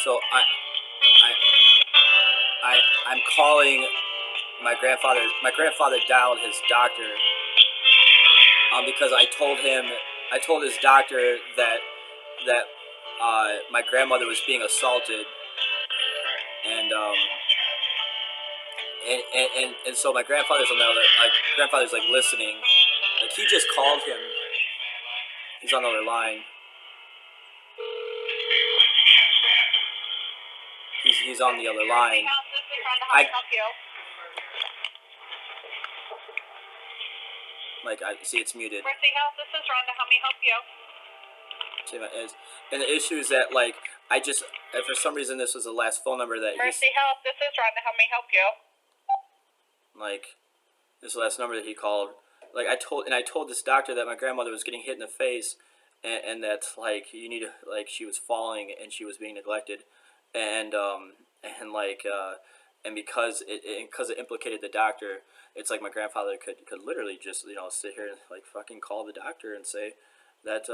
So I'm calling my grandfather. My grandfather dialed his doctor because I told his doctor that my grandmother was being assaulted, and and so my grandfather's on the other, like grandfather's like listening, like he just called him. He's on the other line. He's on the other line. I see it's muted. Mercy House, this is Rhonda. How may I help you? And the issue is that I just for some reason this was the last phone number that Mercy House, this is Rhonda. How may I help you? This is the last number that he called. I told this doctor that my grandmother was getting hit in the face, and that you need to she was falling and she was being neglected, and and because it implicated the doctor, it's like my grandfather could literally just sit here and fucking call the doctor and say that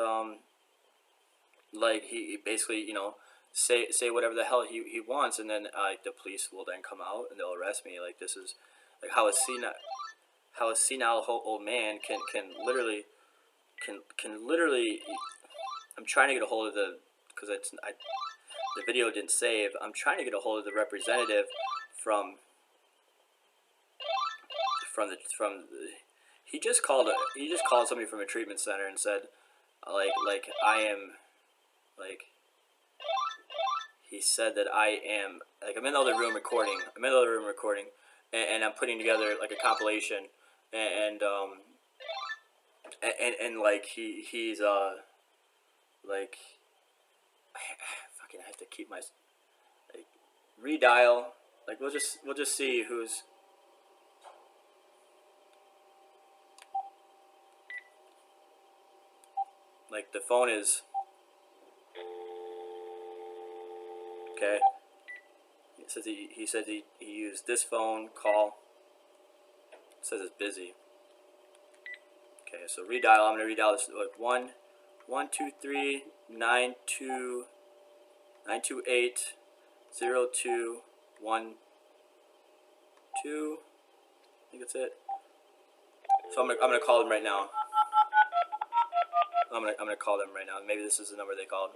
he basically say whatever the hell he wants, and then the police will then come out and they'll arrest me. This is how a senile old man can literally I'm trying to get a hold of the the video didn't save. I'm trying to get a hold of the representative from the he just called somebody from a treatment center and said I am he said that I am I'm in the other room recording. And I'm putting together a compilation, and he's fucking I have to keep my redial. We'll just see who's the phone is okay. It says he said he used this phone call. It says it's busy. Okay, so redial. I'm gonna redial this 1-239280212. I think that's it. So I'm gonna call them right now. I'm gonna call them right now. Maybe this is the number they called.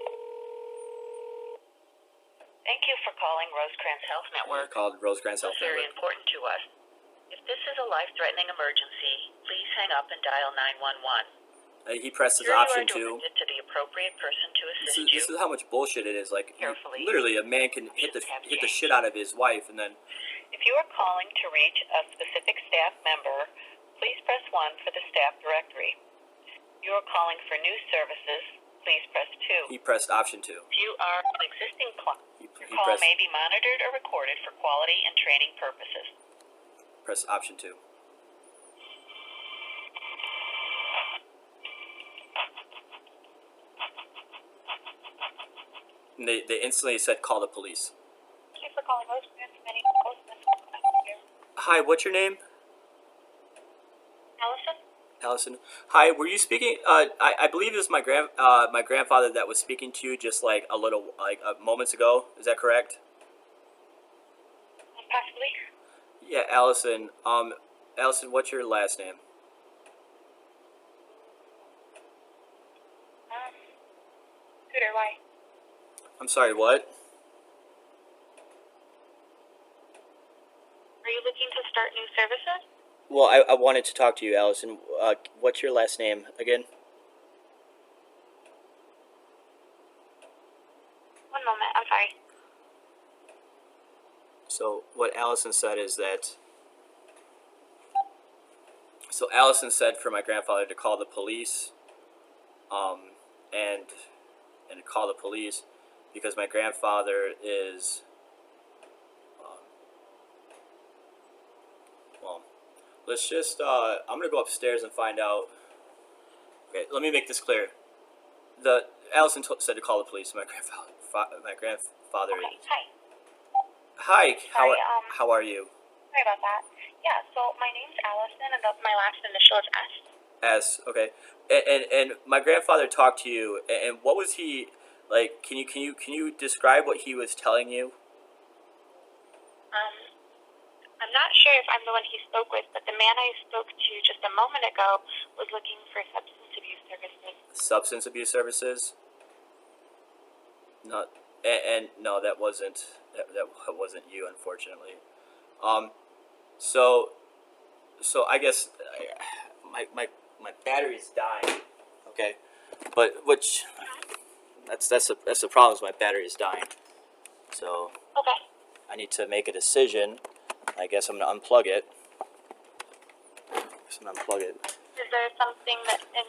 Thank you for calling Rosecrans Health Network. Called Rosecrans Health Network. Very important to us. If this is a life-threatening emergency, please hang up and dial 911. He pressed his option 2. To the appropriate person to assist you. This is how much bullshit it is. Carefully. Literally, a man can hit the shit out of his wife, and then. If you are calling to reach a specific staff member, please press 1 for the staff directory. If you are calling for new services, please press 2. He pressed option 2. If you are an existing client, your call may be monitored or recorded for quality and training purposes. Press option 2. And they instantly said, call the police. Thank you for calling Rosecrans. Hi, what's your name? Allison. Hi, were you speaking? I believe it was my grandfather that was speaking to you just a little moments ago. Is that correct? Possibly. Yeah, Allison. Allison, what's your last name? Scooter, why? I'm sorry, what? Are you looking to start new services? Well, I wanted to talk to you, Allison. What's your last name again? One moment, I'm sorry. So what Allison said is that. So Allison said for my grandfather to call the police, and call the police because my grandfather is. Let's just, I'm going to go upstairs and find out. Okay, let me make this clear. Allison said to call the police. My grandfather Okay, is. hi. Hi, Sorry, how are you? Sorry about that. Yeah, so my name's Allison, and my last initial is S. S, okay. And my grandfather talked to you, and what was he, Like, can you describe what he was telling you? I'm not sure if I'm the one he spoke with, but the man I spoke to just a moment ago was looking for substance abuse services. Substance abuse services? Not, and no, that wasn't that wasn't you, unfortunately. Um, so I guess my battery's dying. Okay, but which that's the problem is my battery is dying. So Okay. I need to make a decision. I guess I'm gonna unplug it. Is there something that in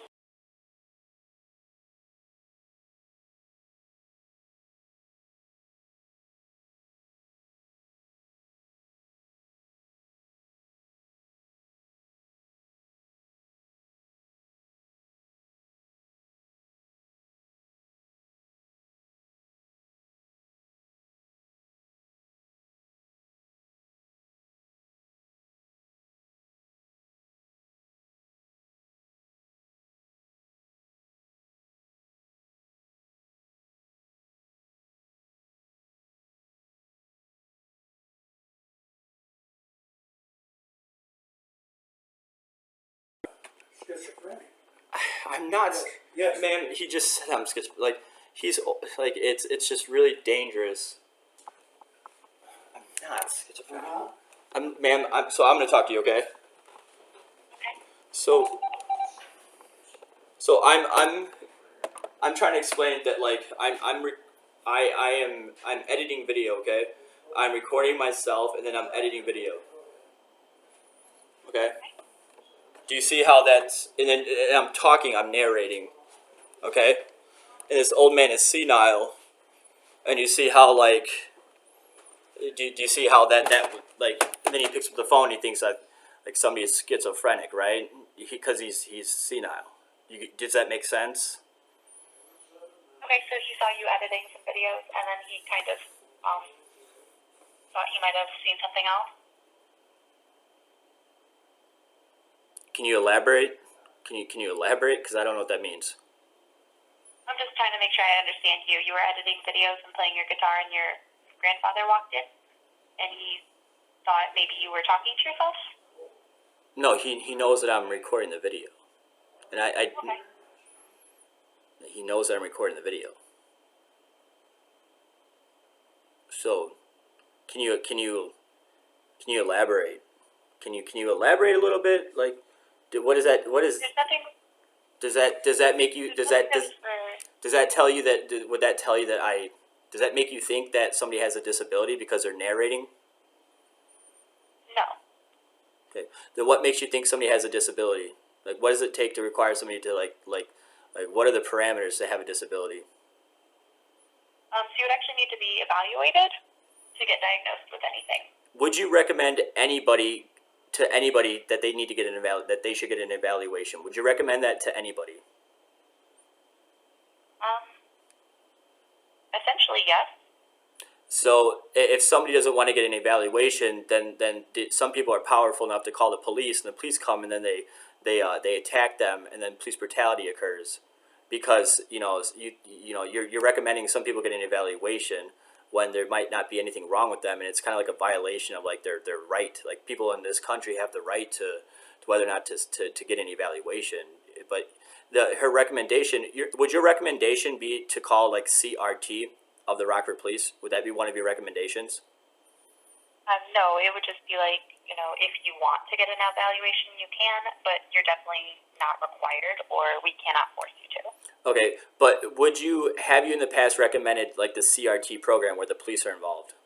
Schizophrenic. I'm not. Yes. Man, he just said I'm schizophrenic. Like he's like it's just really dangerous. I'm not schizophrenic. So I'm gonna talk to you, okay? So I'm trying to explain that like I'm editing video, okay? I'm recording myself and then I'm editing video. Okay? Do you see how that's and then and I'm talking, I'm narrating. Okay? And this old man is senile. And you see how like do you see how that like and then he picks up the phone and he thinks that like somebody is schizophrenic, right? Because he's senile. Does that make sense? Okay, so he saw you editing some videos, and then he kind of thought he might have seen something else. Can you elaborate? Can you elaborate? Because I don't know what that means. I'm just trying to make sure I understand you. You were editing videos and playing your guitar, and your grandfather walked in, and he thought maybe you were talking to yourself? No, he knows that I'm recording the video, and I Okay. he knows that I'm recording the video. So, can you elaborate? Can you elaborate a little bit? Like, what is that? What is There's nothing. does that make you There's does that nothing does that tell you that would that tell you that I does that make you think that somebody has a disability because they're narrating? No. Okay. Then what makes you think somebody has a disability? Like, what does it take to require somebody to like what are the parameters to have a disability? So you would actually need to be evaluated to get diagnosed with anything. Would you recommend anybody that they need to get that they should get an evaluation? Would you recommend that to anybody? Essentially, yes. So if somebody doesn't want to get an evaluation, then some people are powerful enough to call the police, and the police come, and then they attack them, and then police brutality occurs, because you're recommending some people get an evaluation when there might not be anything wrong with them, and it's kind of like a violation of like their right. Like people in this country have the right to whether or not to get an evaluation, but her recommendation would your recommendation be to call like CRT of the Rockford Police? Would that be one of your recommendations? No, it would just be like, if you want to get an evaluation, you can, but you're definitely not required, or we cannot force you to. Okay, but have you in the past recommended like the CRT program where the police are involved?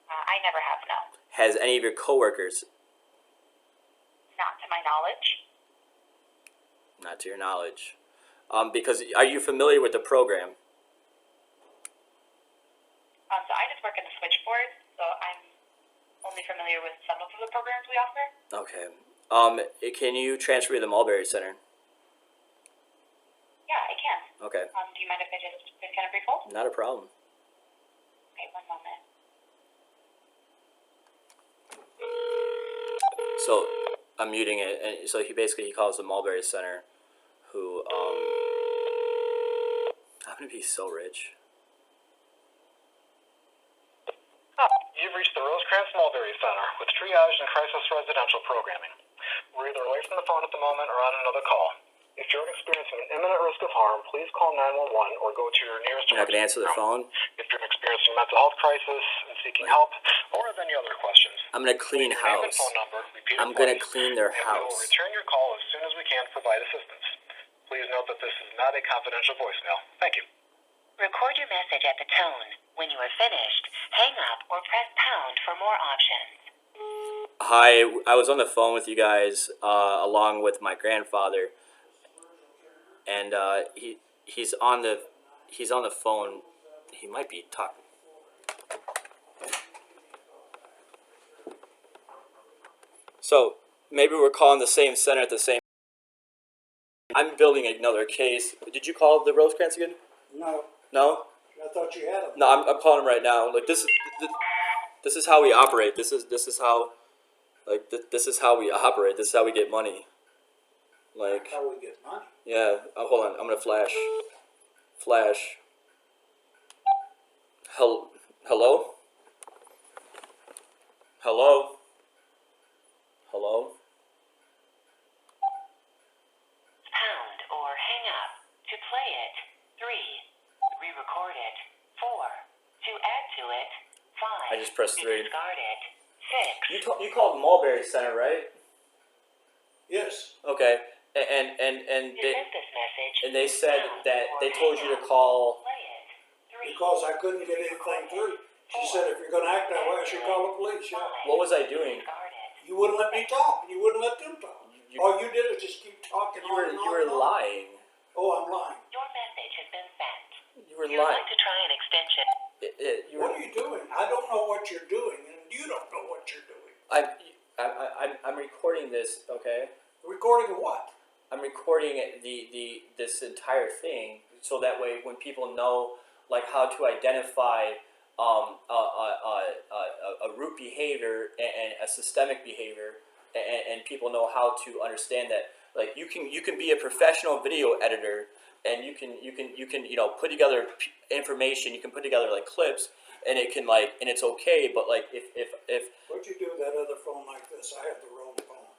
I never have, no. Has any of your coworkers? Not to my knowledge. Not to your knowledge. Because are you familiar with the program? So I just work in the switchboard, so I'm only familiar with some of the programs we offer. Okay. Can you transfer me to the Mulberry Center? Yeah, I can. Okay. Do you mind if I just kind of brief hold? Not a problem. Okay, one moment. So I'm muting it, and so he calls the Mulberry Center, who I'm gonna be so rich. You've reached the Rosecrans Mulberry Center with triage and crisis residential programming. We're either away from the phone at the moment or on another call. If you're experiencing an imminent risk of harm, please call 911 or go to your nearest You're not gonna answer the phone? If you're experiencing a mental health crisis and seeking help, or have any other questions, I'm gonna clean leave your name and house. phone number repeated I'm gonna twice, clean their and we will house. return your call as soon as we can to provide assistance. Please note that this is not a confidential voicemail. Thank you. Record your message at the tone. When you are finished, hang up or press pound for more options. Hi, I was on the phone with you guys along with my grandfather, and he's on the phone. He might be talking. So maybe we're calling the same center at the same. I'm building another case. Did you call the Rosecrans again? No, No. I thought you had them. No, I'm calling him right now. Like this is how we operate. This is how, like this is how we operate. This is how we get money. Like How we get money? yeah. Oh, hold on. I'm gonna flash. Flash. Hello. Hello. Hello. Hello. Pound or hang up. To play it, 3. Re-record it, 4. To add to it, 5. I just pressed 3. To discard it, 6. You called Mulberry Center, right? Yes. Okay. To send this message, And they said pound that or they told hang you to up. call. Play it, 3. Because I couldn't get anything through. She said if you're going to act that way, I should call the police. Yeah. What was I doing? Discard it. You wouldn't let me talk. You wouldn't let them talk. All you did is just keep talking You on and on were and on. lying. Oh, I'm lying. Your message has been sent. You were You would lying. like to try an extension. You What were. are you doing? I don't know what you're doing, and you don't know what you're doing. I'm recording this. Okay. Recording of what? I'm recording this entire thing so that way when people know like how to identify a root behavior and a systemic behavior, and people know how to understand that like you can be a professional video editor, and you can put together information, you can put together like clips, and it can like, and it's okay, but like if What'd you do with that other phone like this? I have the wrong phone.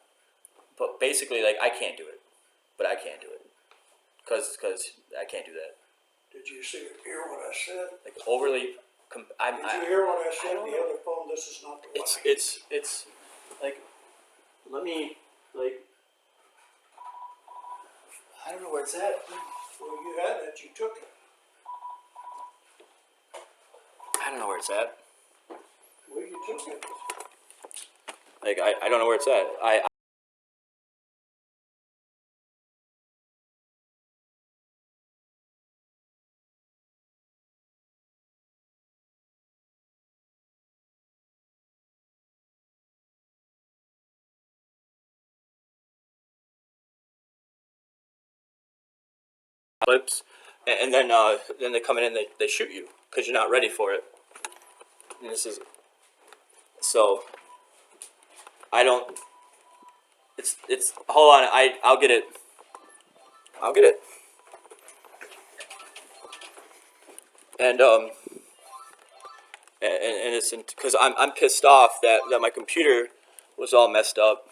but basically like I can't do it, but I can't do it because I can't do that. Did you hear what I said? Like overly Did you hear what I said? don't The know. other phone, this is not the one. It's like, let me like, I don't know where it's at. Well, you had it. You took it. I don't know where it's at. Well, you took it. Like I don't know where it's at. Clips, and then they come in and they shoot you because you're not ready for it. And this is so. I don't. It's. Hold on. I'll get it. I'll get it. And and it's because I'm pissed off that my computer was all messed up.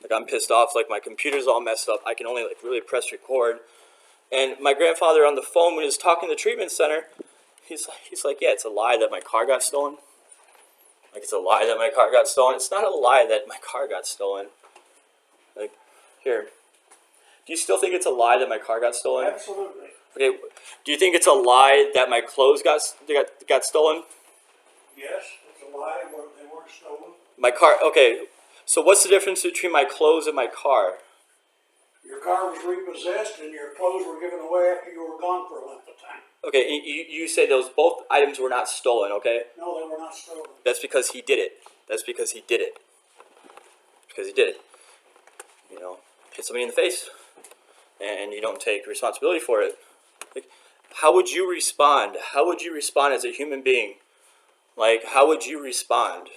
Like I'm pissed off. Like my computer's all messed up. I can only like really press record. And my grandfather on the phone when he was talking to the treatment center, he's like, yeah, it's a lie that my car got stolen. Like it's a lie that my car got stolen. It's not a lie that my car got stolen. Like, here, do you still think it's a lie that my car got stolen? Absolutely. Okay, do you think it's a lie that my clothes got stolen? Yes, it's a lie. They weren't stolen. My car. Okay, so what's the difference between my clothes and my car? Your car was repossessed and your clothes were given away after you were gone for a length of time. Okay, you say those both items were not stolen. Okay, No, they were not stolen. that's because he did it. That's because he did it. Because he did it. You know, hit somebody in the face, and you don't take responsibility for it. Like, how would you respond? How would you respond as a human being? Like, how would you respond?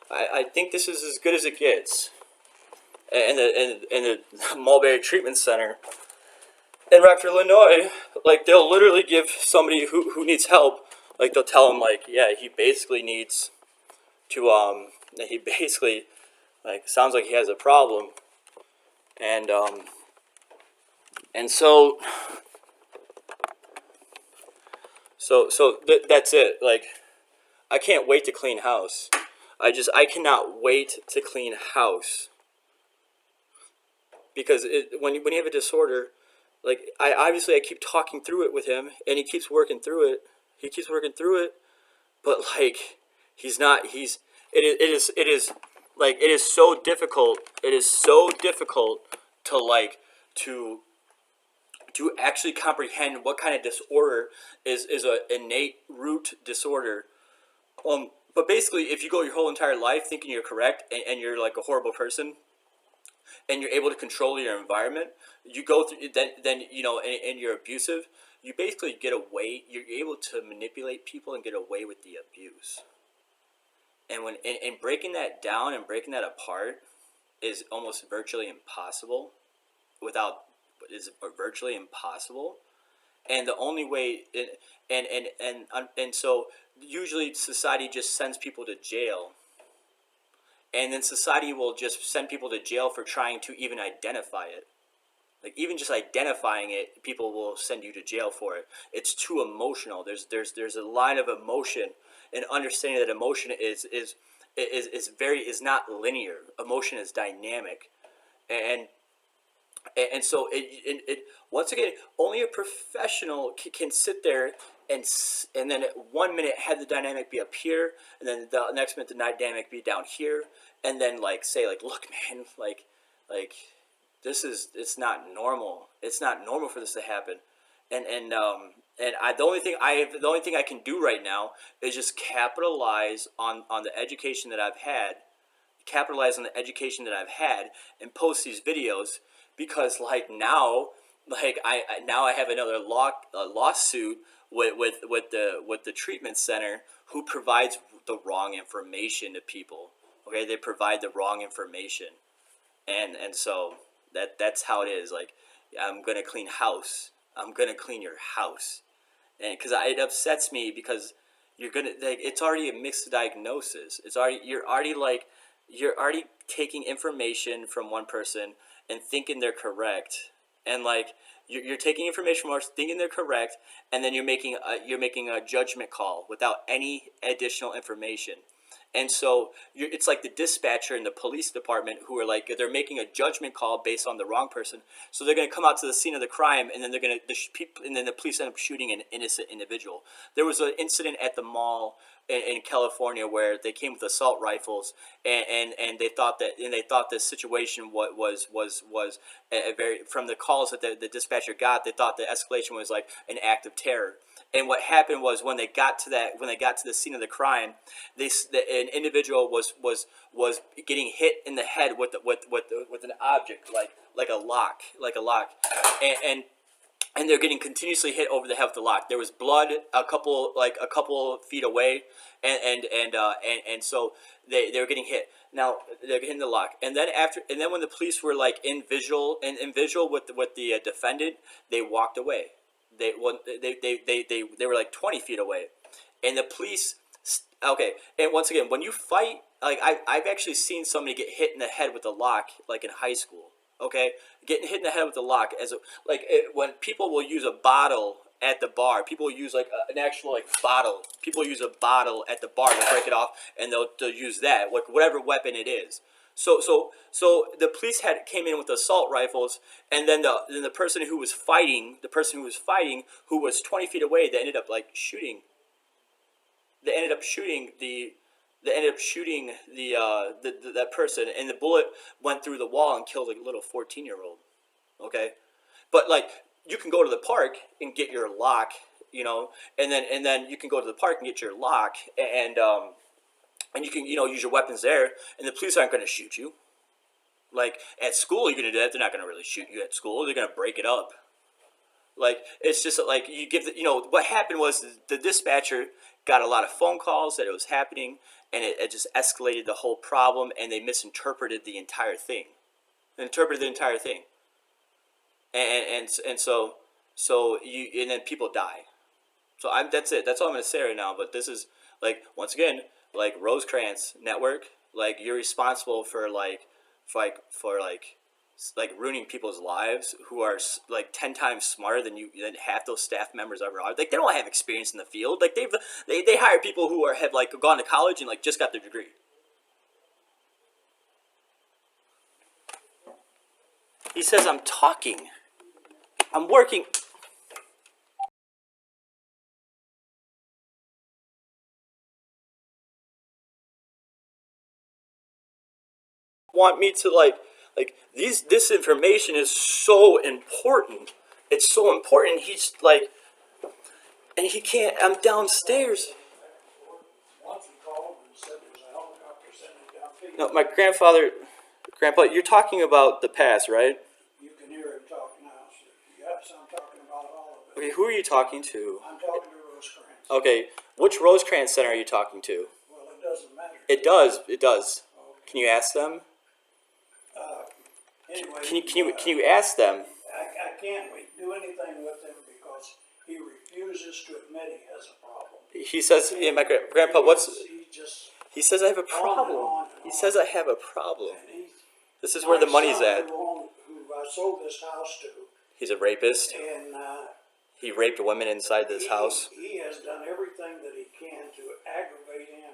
I think this is as good as it gets. And the Mulberry Treatment Center, in Rockford, Illinois, like they'll literally give somebody who needs help, like they'll tell him like, yeah, he basically needs to he basically like sounds like he has a problem, and and so that's it. Like I can't wait to clean house. I cannot wait to clean house because when you have a disorder, like I keep talking through it with him, and he keeps working through it. He keeps working through it, but like he's not. It is like it is so difficult. It is so difficult to like to to actually comprehend what kind of disorder is a innate root disorder. But basically, if you go your whole entire life thinking you're correct and you're like a horrible person, and you're able to control your environment, you go through then you know, and you're abusive, you basically get away. You're able to manipulate people and get away with the abuse. And and breaking that down and breaking that apart is almost virtually impossible. Without is virtually impossible. And the only way and so usually society just sends people to jail, and then society will just send people to jail for trying to even identify it. Like even just identifying it, people will send you to jail for it. It's too emotional. There's a line of emotion, and understanding that emotion is not linear. Emotion is dynamic, and so it once again, only a professional can sit there and then at 1 minute have the dynamic be up here, and then the next minute the dynamic be down here, and then like say like, look man, like this is, it's not normal. It's not normal for this to happen. And I the only thing I can do right now is just capitalize on the education that I've had, capitalize on the education that I've had, and post these videos, because like now, like now I have another lawsuit with the treatment center who provides the wrong information to people. Okay, they provide the wrong information, and so that's how it is. Like I'm gonna clean house. I'm gonna clean your house, and because it upsets me because you're gonna like, it's already a mixed diagnosis. You're already taking information from one person and thinking they're correct, and like you're taking information from others thinking they're correct, and then you're making a judgment call without any additional information. And so it's like the dispatcher in the police department who are like, they're making a judgment call based on the wrong person. So they're going to come out to the scene of the crime, and then and then the police end up shooting an innocent individual. There was an incident at the mall in California where they came with assault rifles, and they thought this situation was a very, from the calls that the dispatcher got, they thought the escalation was like an act of terror. And what happened was when they got to the scene of the crime, an individual was getting hit in the head with an object like a lock, and, and and they're getting continuously hit over the head with the lock. There was blood a couple feet away, and so they were getting hit. Now they're hitting the lock, and then when the police were like in visual with the defendant, they walked away. They were like 20 feet away, and the police. Okay, and once again, when you fight, like I've actually seen somebody get hit in the head with a lock, like in high school. Okay, getting hit in the head with a lock when people will use a bottle at the bar, people will use like an actual like bottle. People use a bottle at the bar to break it off, and they'll use that, like whatever weapon it is. So the police came in with assault rifles, and then the person who was fighting, who was 20 feet away, they ended up shooting. They ended up shooting that person, and the bullet went through the wall and killed a little 14-year-old. Okay, but like you can go to the park and get your lock, and then you can go to the park and get your lock, and you can use your weapons there, and the police aren't going to shoot you. Like at school, you're going to do that. They're not going to really shoot you at school. They're going to break it up. Like it's just like you give what happened was the dispatcher got a lot of phone calls that it was happening, and it just escalated the whole problem, and they misinterpreted the entire thing. And so So and then people die. So that's it. That's all I'm gonna say right now. But this is like once again, like Rosecrans Network. Like you're responsible for like ruining people's lives who are like 10 times smarter than half those staff members ever are. Like they don't have experience in the field. Like they hire people who have like gone to college and like just got their degree. He says I'm talking. I'm working. Want me to like this information is so important. It's so important. He's like, and he can't. I'm downstairs. Once he called and said there's a helicopter sending down feet. No, my grandpa. You're talking about the past, right? You can hear him talk now. So yes, I'm talking about all of it. Okay, who are you talking to? I'm talking to Rosecrans. Okay, which Rosecrans Center are you talking to? Well, it doesn't matter. It does. It does. Okay. Can you ask them? Anyway, Can you ask them? I can't do anything with him because he refuses to admit he has a problem. He says, yeah, my grandpa. He just He says I have a on problem. and He on. says I have a problem. And he's This is where the money's my at. son who I sold this house to, He's a rapist. and He raped women inside this house. He has done everything that he can to aggravate him,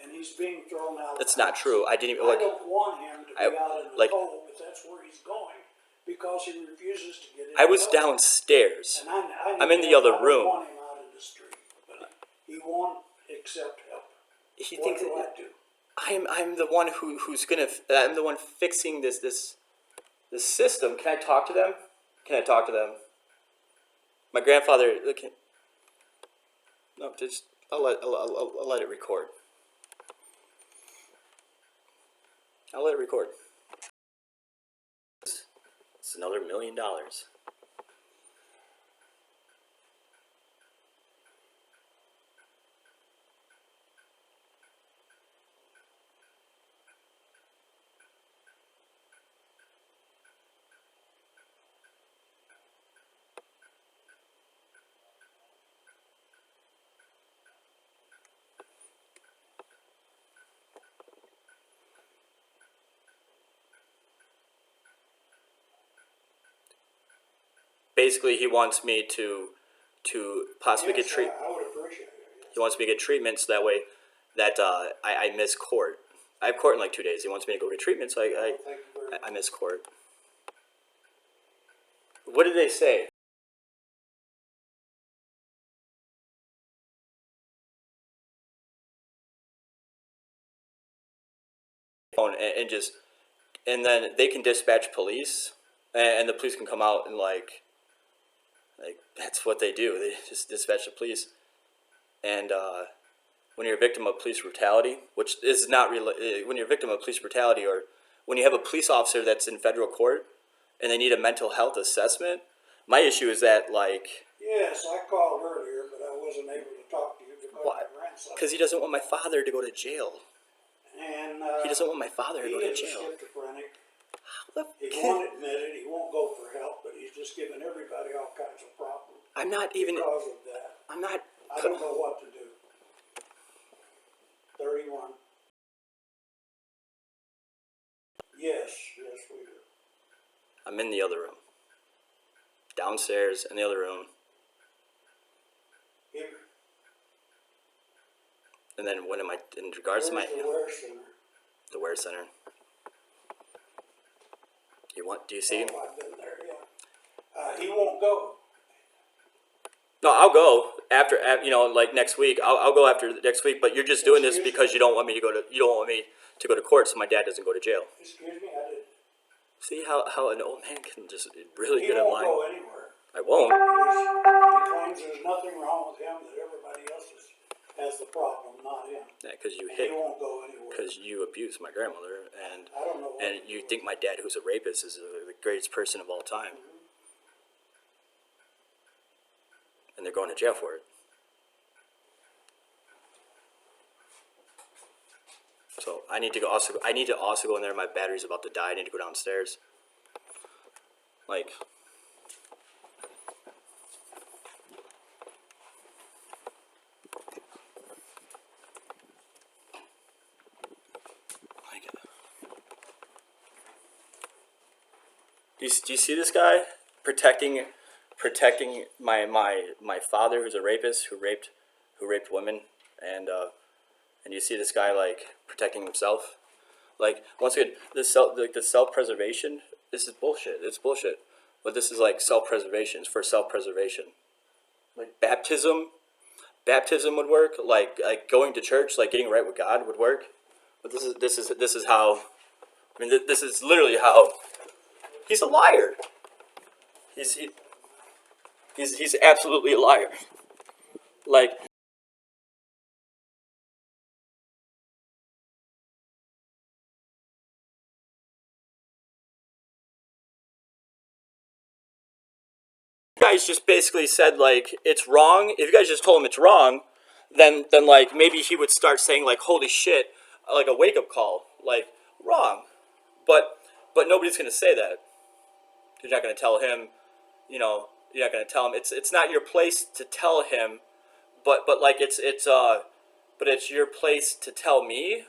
and he's being thrown out. That's of the not house. true. I didn't even I like. don't want him to be out in the like- cold, but that's where he's going because he refuses to get in. I was help. downstairs. And I I'm in the other I don't room. want him out in the street, but he won't accept help. He What thinks do I do? I'm the one who's gonna. I'm the one fixing this system. Can I talk to them? Can I talk to them? My grandfather. Look. No, just I'll let it record. I'll let it record. It's another $1 million. Basically, he wants me to possibly get treat. I would appreciate it. He wants me to get treatment so that way that I miss court. I have court in like 2 days. He wants me to go get treatment, so Thank you very much. I miss court. What did they say? And then they can dispatch police, and the police can come out and like that's what they do. They just dispatch the police, and when you're a victim of police brutality, which is not when you're a victim of police brutality, or when you have a police officer that's in federal court and they need a mental health assessment. My issue is that like. Yes, I called earlier, but I wasn't able to talk to you because Why? my grandson. Because he doesn't want my father to go to jail. And He doesn't want my father to go to He is jail. a schizophrenic. The He kid- won't admit it. He won't go for help, but he's just giving everybody all kinds of problems I'm not even. because of that. I'm not. I don't know what to do. 31. Yes, we do. I'm in the other room. Downstairs in the other room. Here, And then when am I in regards to my where's the Wear Center? the Wear Center? Do you see? Oh, I've been there, yeah. He won't go. No, I'll go after like next week. I'll go after next week. But you're just doing this because you don't want me to go to court, so my dad doesn't go to jail. Excuse me, I didn't. See how an old man can just really He get in won't line. go anywhere. I won't. He claims there's nothing wrong with him, that everybody else has the problem, not him. Yeah, because you And hit. he won't go anywhere. Because you abused my grandmother, and I don't know what and to you do. think my dad, who's a rapist, is the greatest person of all time, and they're going to jail for it. So I need to also go in there. My battery's about to die. I need to go downstairs. Like, Do you see this guy protecting my father, who's a rapist, who raped women, and you see this guy like protecting himself. Like, once again, the self preservation. This is bullshit. It's bullshit. But this is like self preservation. It's for self preservation. Like baptism would work. Like going to church, like getting right with God would work. But this is how. I mean, this is literally how. He's a liar. He's absolutely a liar. Like, you guys just basically said like it's wrong. If you guys just told him it's wrong, then like maybe he would start saying like holy shit, like a wake up call, like wrong. But nobody's gonna say that. You're not gonna tell him. You're not gonna tell him. It's not your place to tell him. But like but it's your place to tell me.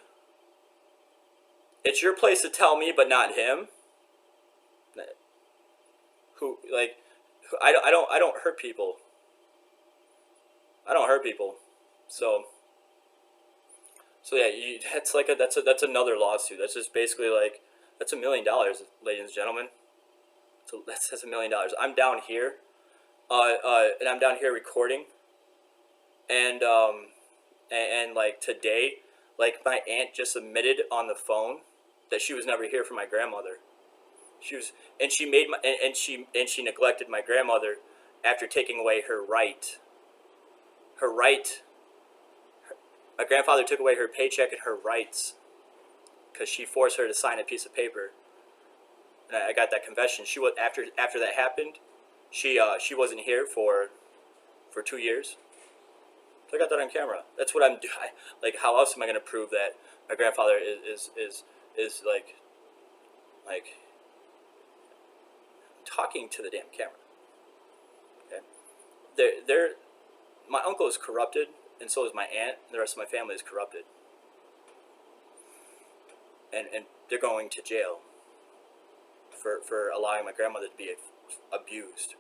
It's your place to tell me, but not him. Who like I don't hurt people. I don't hurt people. So yeah, that's another lawsuit. That's just basically like that's $1 million, ladies and gentlemen. So that's $1 million. I'm down here, and I'm down here recording, and like today, like my aunt just admitted on the phone that she was never here for my grandmother. She was, and she made my and she neglected my grandmother after taking away her right. Her right. My grandfather took away her paycheck and her rights because she forced her to sign a piece of paper. And I got that confession. She was after that happened. She wasn't here for 2 years. So I got that on camera. That's what I'm doing. Like, how else am I going to prove that my grandfather is like talking to the damn camera? Okay, they're my uncle is corrupted, and so is my aunt. And the rest of my family is corrupted, and they're going to jail for allowing my grandmother to be abused.